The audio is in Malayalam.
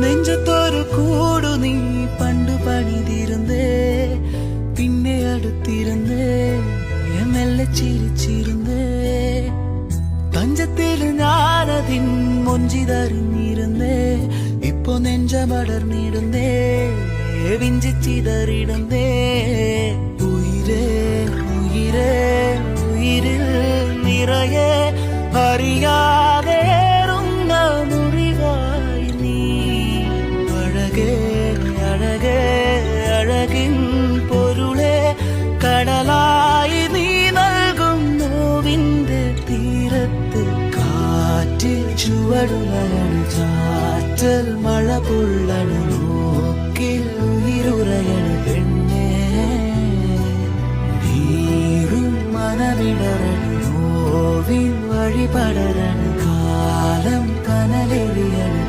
നെഞ്ചത്തൊരു കൂടു നീ പണ്ടു പണിതിരുന്നേ, പിന്നെ അടുത്തിരുന്നേ, മെല്ലെ ചിരിച്ചിരുന്നേ. തഞ്ചത്തിൽ ഞാനതിൻ മൊഞ്ചിതറിഞ്ഞിരുന്നേ, ഇപ്പൊ നെഞ്ചമടർന്നിടുന്നേ, വിഞ്ചിച്ചിതറിടുന്നേ. ഉയിരേ ഉയിരേ ഉയിരിൽ നിറയെ അറിയാതേറുന്ന മുറിവായി നീ. അഴകേ അഴകേ അഴകിൻ പൊരുളെ കടലായി നീ നൽകും നോവിന്റെ തീരത്ത്. കാറ്റിൽ ചുവടുലയാണ്, ചാറ്റൽ മഴ പൊള്ളണ്, നോക്കിൽ ഉയിരുറയണ് പെണ്ണേ. നീറും മനവിടറണ്, നോവിൻ വഴിപടരണം, കാലം കനലെറിയണ്.